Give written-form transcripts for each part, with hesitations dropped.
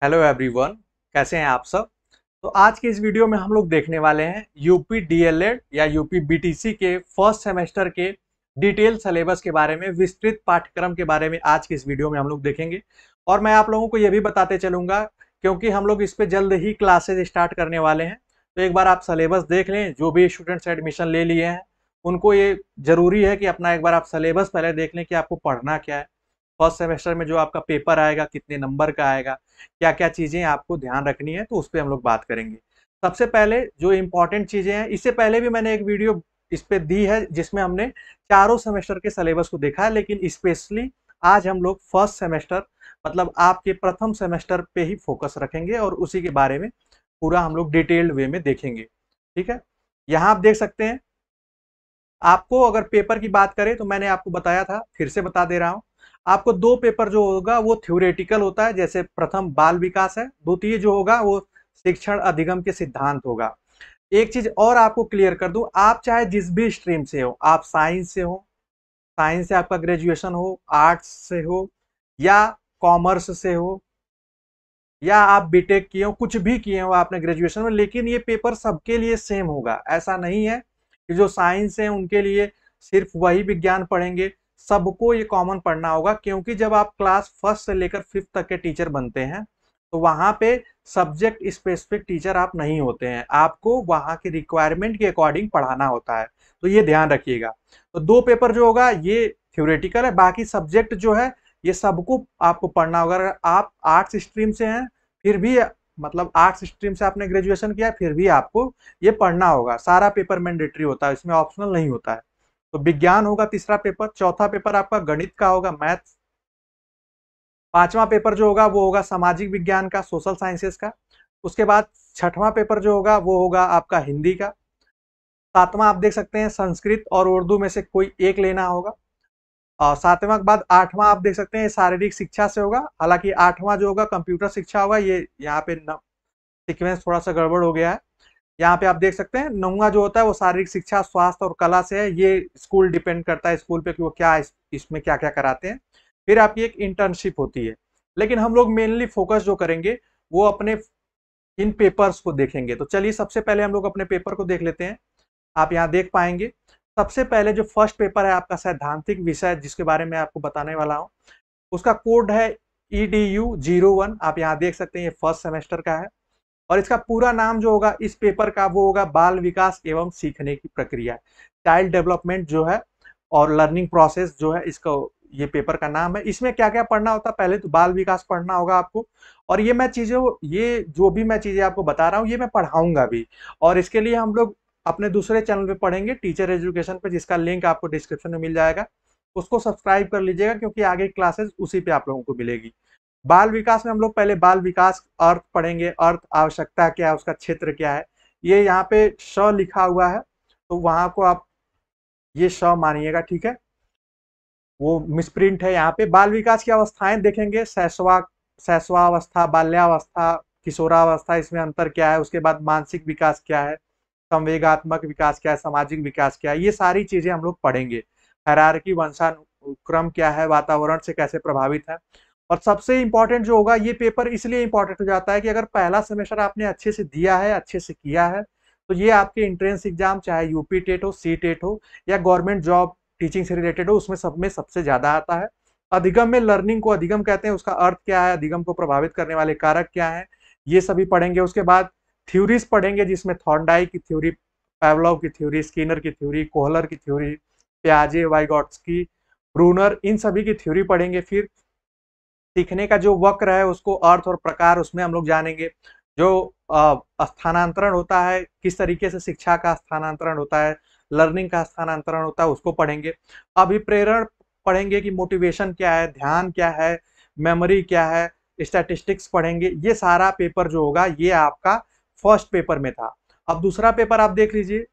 Hello everyone, कैसे हैं आप सब। तो आज के इस वीडियो में हम लोग देखने वाले हैं यूपी डीएलएड या यूपी बीटीसी के फर्स्ट सेमेस्टर के डिटेल सिलेबस के बारे में, विस्तृत पाठ्यक्रम के बारे में आज के इस वीडियो में हम लोग देखेंगे। और मैं आप लोगों को ये भी बताते चलूंगा क्योंकि हम लोग इस पे जल्द ही क्लासेज स्टार्ट करने वाले हैं। तो एक बार आप सिलेबस देख लें, जो भी स्टूडेंट्स एडमिशन ले लिए हैं उनको ये जरूरी है कि अपना एक बार आप सिलेबस पहले देख लें कि आपको पढ़ना क्या है। फर्स्ट सेमेस्टर में जो आपका पेपर आएगा कितने नंबर का आएगा, क्या क्या चीज़ें आपको ध्यान रखनी है, तो उस पर हम लोग बात करेंगे। सबसे पहले जो इम्पोर्टेंट चीज़ें हैं, इससे पहले भी मैंने एक वीडियो इस पे दी है जिसमें हमने चारों सेमेस्टर के सिलेबस को देखा है, लेकिन स्पेशली आज हम लोग फर्स्ट सेमेस्टर मतलब आपके प्रथम सेमेस्टर पे ही फोकस रखेंगे और उसी के बारे में पूरा हम लोग डिटेल्ड वे में देखेंगे। ठीक है, यहाँ आप देख सकते हैं। आपको अगर पेपर की बात करें तो मैंने आपको बताया था, फिर से बता दे रहा हूँ। आपको दो पेपर जो होगा वो थ्योरेटिकल होता है, जैसे प्रथम बाल विकास है, द्वितीय जो होगा वो शिक्षण अधिगम के सिद्धांत होगा। एक चीज और आपको क्लियर कर दूं, आप चाहे जिस भी स्ट्रीम से हो, आप साइंस से हो, साइंस से आपका ग्रेजुएशन हो, आर्ट्स से हो या कॉमर्स से हो, या आप बीटेक किए हो, कुछ भी किए हो आपने ग्रेजुएशन में, लेकिन ये पेपर सबके लिए सेम होगा। ऐसा नहीं है कि जो साइंस है उनके लिए सिर्फ वही विज्ञान पढ़ेंगे, सबको ये कॉमन पढ़ना होगा। क्योंकि जब आप क्लास फर्स्ट से लेकर फिफ्थ तक के टीचर बनते हैं तो वहां पे सब्जेक्ट स्पेसिफिक टीचर आप नहीं होते हैं, आपको वहां के रिक्वायरमेंट के अकॉर्डिंग पढ़ाना होता है। तो ये ध्यान रखिएगा। तो दो पेपर जो होगा ये थ्योरेटिकल है, बाकी सब्जेक्ट जो है ये सबको आपको पढ़ना होगा। अगर आप आर्ट्स स्ट्रीम से हैं फिर भी, मतलब आर्ट्स स्ट्रीम से आपने ग्रेजुएशन किया फिर भी आपको ये पढ़ना होगा। सारा पेपर मैंडेटरी होता है, इसमें ऑप्शनल नहीं होता है। तो विज्ञान होगा तीसरा पेपर, चौथा पेपर आपका गणित का होगा, मैथ्स। पांचवा पेपर जो होगा वो होगा सामाजिक विज्ञान का, सोशल साइंसेस का। उसके बाद छठवां पेपर जो होगा वो होगा आपका हिंदी का। सातवां आप देख सकते हैं संस्कृत और उर्दू में से कोई एक लेना होगा। और सातवां के बाद आठवां आप देख सकते हैं शारीरिक शिक्षा से होगा। हालांकि आठवां जो होगा कंप्यूटर शिक्षा होगा, ये यहाँ पे सीक्वेंस थोड़ा सा गड़बड़ हो गया है। यहाँ पे आप देख सकते हैं नौवां जो होता है वो शारीरिक शिक्षा, स्वास्थ्य और कला से है। ये स्कूल डिपेंड करता है स्कूल पे कि वो क्या इसमें क्या क्या कराते हैं। फिर आपकी एक इंटर्नशिप होती है। लेकिन हम लोग मेनली फोकस जो करेंगे वो अपने इन पेपर्स को देखेंगे। तो चलिए सबसे पहले हम लोग अपने पेपर को देख लेते हैं। आप यहाँ देख पाएंगे सबसे पहले जो फर्स्ट पेपर है आपका सैद्धांतिक विषय, जिसके बारे में आपको बताने वाला हूँ, उसका कोड है EDU01। आप यहाँ देख सकते हैं ये फर्स्ट सेमेस्टर का है। और इसका पूरा नाम जो होगा इस पेपर का वो होगा बाल विकास एवं सीखने की प्रक्रिया, चाइल्ड डेवलपमेंट जो है और लर्निंग प्रोसेस जो है, इसका ये पेपर का नाम है। इसमें क्या क्या पढ़ना होता है, पहले तो बाल विकास पढ़ना होगा आपको। और ये जो भी मैं चीजें आपको बता रहा हूँ ये मैं पढ़ाऊंगा भी। और इसके लिए हम लोग अपने दूसरे चैनल पे पढ़ेंगे, टीचर एजुकेशन पे, जिसका लिंक आपको डिस्क्रिप्शन में मिल जाएगा। उसको सब्सक्राइब कर लीजिएगा क्योंकि आगे क्लासेस उसी पे आप लोगों को मिलेगी। बाल विकास में हम लोग पहले बाल विकास अर्थ पढ़ेंगे, अर्थ आवश्यकता क्या है, उसका क्षेत्र क्या है। ये यहाँ पे श लिखा हुआ है तो वहां को आप ये श मानिएगा, ठीक है, वो मिसप्रिंट है। यहाँ पे बाल विकास की अवस्थाएं देखेंगे, शैशवावस्था, बाल्यावस्था, किशोरावस्था, इसमें अंतर क्या है। उसके बाद मानसिक विकास क्या है, संवेगात्मक विकास क्या है, सामाजिक विकास क्या है, ये सारी चीजें हम लोग पढ़ेंगे। हायरार्की, वंशानुक्रम क्या है, वातावरण से कैसे प्रभावित है। और सबसे इंपॉर्टेंट जो होगा, ये पेपर इसलिए इंपॉर्टेंट हो जाता है कि अगर पहला सेमेस्टर आपने अच्छे से दिया है, अच्छे से किया है, तो ये आपके एंट्रेंस एग्जाम, चाहे यूपी टेट हो, सी टेट हो या गवर्नमेंट जॉब टीचिंग से रिलेटेड हो, उसमें सब में सबसे ज्यादा आता है। अधिगम में लर्निंग को अधिगम कहते हैं, उसका अर्थ क्या है, अधिगम को प्रभावित करने वाले कारक क्या है, ये सभी पढ़ेंगे। उसके बाद थ्योरीज पढ़ेंगे, जिसमें थॉर्नडाइक की थ्योरी, पैवलोव की थ्योरी, स्किनर की थ्योरी, कोहलर की थ्योरी, प्याजे, वाइगॉट्स्की, ब्रूनर, इन सभी की थ्योरी पढ़ेंगे। फिर सीखने का जो वक्र है उसको, अर्थ और प्रकार, उसमें हम लोग जानेंगे। जो स्थानांतरण होता है, किस तरीके से शिक्षा का स्थानांतरण होता है, लर्निंग का स्थानांतरण होता है, उसको पढ़ेंगे। अभिप्रेरण पढ़ेंगे कि मोटिवेशन क्या है, ध्यान क्या है, मेमोरी क्या है, स्टैटिस्टिक्स पढ़ेंगे। ये सारा पेपर जो होगा ये आपका फर्स्ट पेपर में था। अब दूसरा पेपर आप देख लीजिए।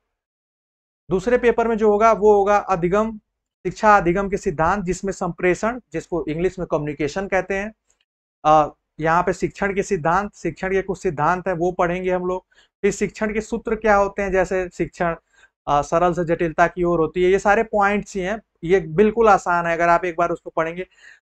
दूसरे पेपर में जो होगा वो होगा अधिगम, शिक्षा अधिगम के सिद्धांत, जिसमें संप्रेषण, जिसको इंग्लिश में कम्युनिकेशन कहते हैं, यहाँ पे शिक्षण के सिद्धांत, शिक्षण के कुछ सिद्धांत है वो पढ़ेंगे हम लोग। फिर शिक्षण के सूत्र क्या होते हैं, जैसे शिक्षण सरल से जटिलता की ओर होती है, ये सारे पॉइंट्स ही हैं। ये बिल्कुल आसान है, अगर आप एक बार उसको पढ़ेंगे।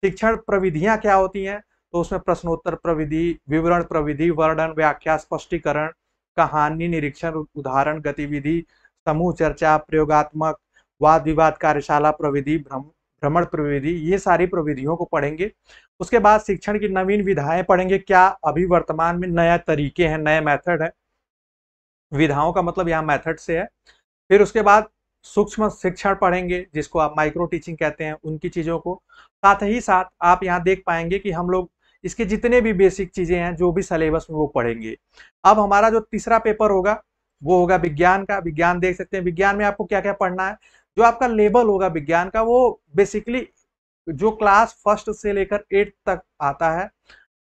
शिक्षण प्रविधियां क्या होती हैं, तो उसमें प्रश्नोत्तर प्रविधि, विवरण प्रविधि, वर्णन, व्याख्या, स्पष्टीकरण, कहानी, निरीक्षण, उदाहरण, गतिविधि, समूह चर्चा, प्रयोगात्मक, वाद विवाद, कार्यशाला प्रविधि, भ्रमण प्रविधि, ये सारी प्रविधियों को पढ़ेंगे। उसके बाद शिक्षण की नवीन विधाएं पढ़ेंगे, क्या अभी वर्तमान में नए तरीके हैं, नए मेथड है। विधाओं का मतलब यहाँ मेथड से है। फिर उसके बाद सूक्ष्म शिक्षण पढ़ेंगे, जिसको आप माइक्रो टीचिंग कहते हैं, उनकी चीजों को। साथ ही साथ आप यहाँ देख पाएंगे कि हम लोग इसके जितने भी बेसिक चीजें हैं जो भी सिलेबस में, वो पढ़ेंगे। अब हमारा जो तीसरा पेपर होगा वो होगा विज्ञान का। विज्ञान देख सकते हैं, विज्ञान में आपको क्या क्या पढ़ना है। जो आपका लेवल होगा विज्ञान का, वो बेसिकली जो क्लास फर्स्ट से लेकर 8 तक आता है,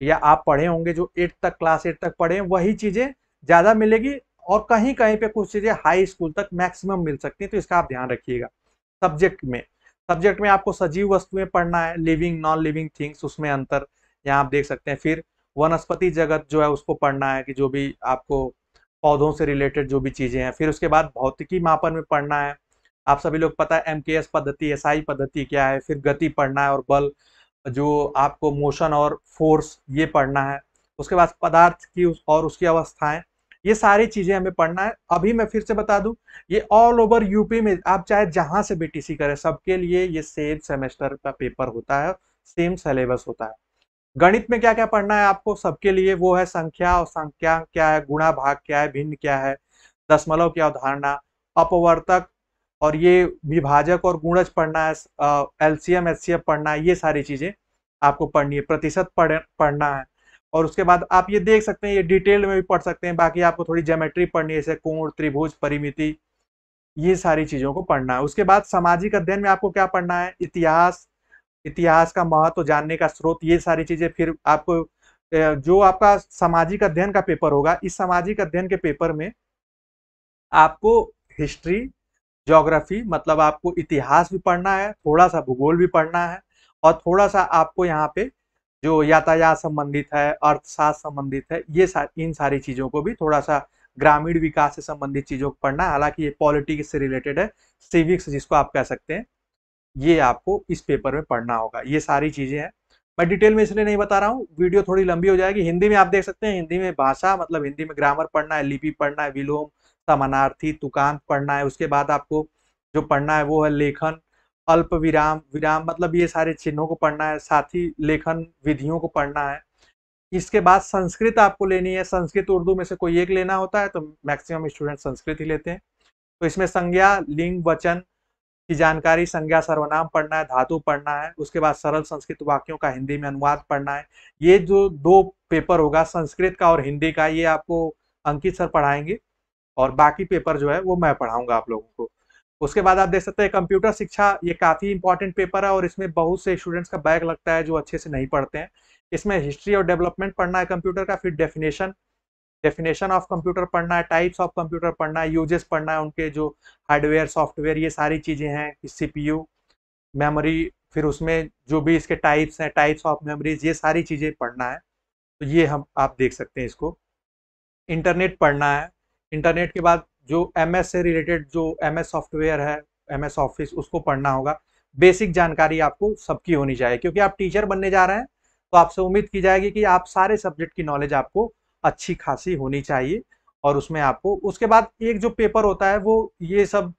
या आप पढ़े होंगे जो 8 तक, क्लास 8 तक पढ़े, वही चीजें ज्यादा मिलेगी। और कहीं कहीं पे कुछ चीजें हाई स्कूल तक मैक्सिमम मिल सकती हैं, तो इसका आप ध्यान रखिएगा। सब्जेक्ट में आपको सजीव वस्तुएं पढ़ना है, लिविंग नॉन लिविंग थिंग्स, उसमें अंतर यहाँ आप देख सकते हैं। फिर वनस्पति जगत जो है उसको पढ़ना है, कि जो भी आपको पौधों से रिलेटेड जो भी चीजें हैं। फिर उसके बाद भौतिकी मापन में पढ़ना है, आप सभी लोग पता है MKS पद्धति, SI पद्धति क्या है। फिर गति पढ़ना है और बल, जो आपको मोशन और फोर्स, ये पढ़ना है। उसके बाद पदार्थ की और उसकी अवस्थाएं, ये सारी चीजें हमें पढ़ना है। अभी मैं फिर से बता दूं, ये ऑल ओवर यूपी में आप चाहे जहां से BTC करें, सबके लिए ये सेम सेमेस्टर का पेपर होता है, सेम सिलेबस होता है। गणित में क्या क्या पढ़ना है आपको सबके लिए, वो है संख्या, और संख्या क्या है, गुणा भाग क्या है, भिन्न क्या है, दशमलव की अवधारणा, अपवर्तक, और ये विभाजक और गुणज पढ़ना है, LCM HCF पढ़ना है, ये सारी चीजें आपको पढ़नी है। प्रतिशत पढ़ना है। और उसके बाद आप ये देख सकते हैं, ये डिटेल में भी पढ़ सकते हैं। बाकी आपको थोड़ी ज्योमेट्री पढ़नी है, जैसे कोण, त्रिभुज, परिमिति, ये सारी चीजों को पढ़ना है। उसके बाद सामाजिक अध्ययन में आपको क्या पढ़ना है, इतिहास, इतिहास का महत्व, जानने का स्रोत, ये सारी चीजें। फिर आपको जो आपका सामाजिक अध्ययन का पेपर होगा, इस सामाजिक अध्ययन के पेपर में आपको हिस्ट्री, ज्योग्राफी, मतलब आपको इतिहास भी पढ़ना है, थोड़ा सा भूगोल भी पढ़ना है, और थोड़ा सा आपको यहाँ पे जो यातायात संबंधित है, अर्थशास्त्र संबंधित है, ये इन सारी चीजों को भी, थोड़ा सा ग्रामीण विकास से संबंधित चीजों को पढ़ना है। हालांकि ये पॉलिटिक्स से रिलेटेड है, सिविक्स जिसको आप कह सकते हैं, ये आपको इस पेपर में पढ़ना होगा। ये सारी चीजें हैं, मैं डिटेल में इसलिए नहीं बता रहा हूँ, वीडियो थोड़ी लंबी हो जाएगी। हिंदी में आप देख सकते हैं, हिंदी में भाषा, मतलब हिंदी में ग्रामर पढ़ना है, लिपि पढ़ना है, विलोम, समानार्थी, तुकांत पढ़ना है। उसके बाद आपको जो पढ़ना है वो है लेखन, अल्प विराम, विराम, मतलब ये सारे चिन्हों को पढ़ना है। साथ ही लेखन विधियों को पढ़ना है। इसके बाद संस्कृत आपको लेनी है। संस्कृत उर्दू में से कोई एक लेना होता है, तो मैक्सिमम स्टूडेंट संस्कृत ही लेते हैं। तो इसमें संज्ञा, लिंग, वचन की जानकारी, संज्ञा, सर्वनाम पढ़ना है, धातु पढ़ना है। उसके बाद सरल संस्कृत वाक्यों का हिंदी में अनुवाद पढ़ना है। ये जो 2 पेपर होगा, संस्कृत का और हिंदी का, ये आपको अंकित सर पढ़ाएंगे, और बाकी पेपर जो है वो मैं पढ़ाऊंगा आप लोगों को। उसके बाद आप देख सकते हैं कंप्यूटर शिक्षा, ये काफी इंपॉर्टेंट पेपर है, और इसमें बहुत से स्टूडेंट्स का बैक लगता है जो अच्छे से नहीं पढ़ते हैं। इसमें हिस्ट्री और डेवलपमेंट पढ़ना है कंप्यूटर का। फिर डेफिनेशन ऑफ कंप्यूटर पढ़ना है, टाइप्स ऑफ कंप्यूटर पढ़ना है, यूजेस पढ़ना है, उनके जो हार्डवेयर, सॉफ्टवेयर, ये सारी चीजें हैं, CPU, मेमोरी, फिर उसमें जो भी इसके टाइप्स हैं, टाइप्स ऑफ मेमोरीज, ये सारी चीजें पढ़ना है। तो ये हम आप देख सकते हैं इसको। इंटरनेट पढ़ना है। इंटरनेट के बाद जो MS से रिलेटेड जो MS सॉफ्टवेयर है, MS ऑफिस, उसको पढ़ना होगा। बेसिक जानकारी आपको सबकी होनी चाहिए, क्योंकि आप टीचर बनने जा रहे हैं, तो आपसे उम्मीद की जाएगी कि आप सारे सब्जेक्ट की नॉलेज आपको अच्छी खासी होनी चाहिए। और उसमें आपको उसके बाद एक जो पेपर होता है, वो ये सब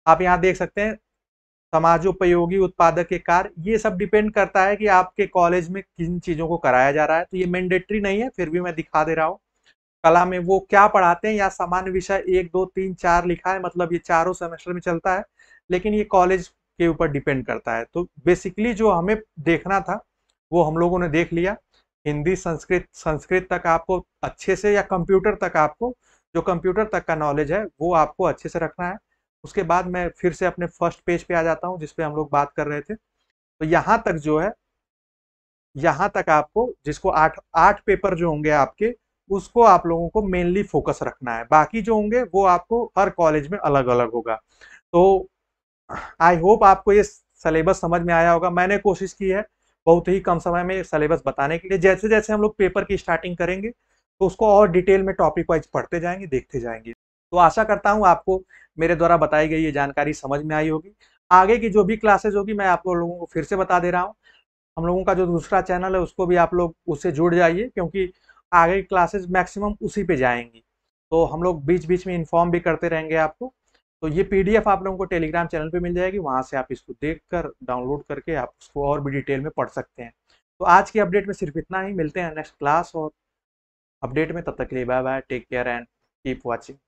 आप यहाँ देख सकते हैं, समाजोपयोगी उत्पादक के कार्य, ये सब डिपेंड करता है कि आपके कॉलेज में किन चीजों को कराया जा रहा है। तो ये मैंडेटरी नहीं है, फिर भी मैं दिखा दे रहा हूँ। कला में वो क्या पढ़ाते हैं, या सामान्य विषय 1 2 3 4 लिखा है, मतलब ये चारों सेमेस्टर में चलता है, लेकिन ये कॉलेज के ऊपर डिपेंड करता है। तो बेसिकली जो हमें देखना था वो हम लोगों ने देख लिया। हिंदी, संस्कृत तक आपको अच्छे से, या कंप्यूटर तक आपको, जो कंप्यूटर तक का नॉलेज है वो आपको अच्छे से रखना है। उसके बाद मैं फिर से अपने फर्स्ट पेज पे आ जाता हूँ, जिसपे हम लोग बात कर रहे थे। तो यहाँ तक जो है, यहाँ तक आपको, जिसको 8 पेपर जो होंगे आपके, उसको आप लोगों को मेनली फोकस रखना है। बाकी जो होंगे वो आपको हर कॉलेज में अलग अलग होगा। तो आई होप आपको ये सिलेबस समझ में आया होगा। मैंने कोशिश की है बहुत ही कम समय में सिलेबस बताने के लिए। जैसे जैसे हम लोग पेपर की स्टार्टिंग करेंगे, तो उसको और डिटेल में टॉपिक वाइज पढ़ते जाएंगे, देखते जाएंगे। तो आशा करता हूँ आपको मेरे द्वारा बताई गई ये जानकारी समझ में आई होगी। आगे की जो भी क्लासेज होगी, मैं आप लोगों को फिर से बता दे रहा हूँ। हम लोगों का जो दूसरा चैनल है उसको भी आप लोग उससे जुड़ जाइए, क्योंकि आगे की क्लासेस मैक्सिमम उसी पे जाएंगी। तो हम लोग बीच बीच में इन्फॉर्म भी करते रहेंगे आपको। तो ये पीडीएफ आप लोगों को टेलीग्राम चैनल पे मिल जाएगी, वहाँ से आप इसको देख कर डाउनलोड करके आप उसको और भी डिटेल में पढ़ सकते हैं। तो आज की अपडेट में सिर्फ इतना ही, मिलते हैं नेक्स्ट क्लास और अपडेट में, तब तक के लिए bye bye, take care and keep watching.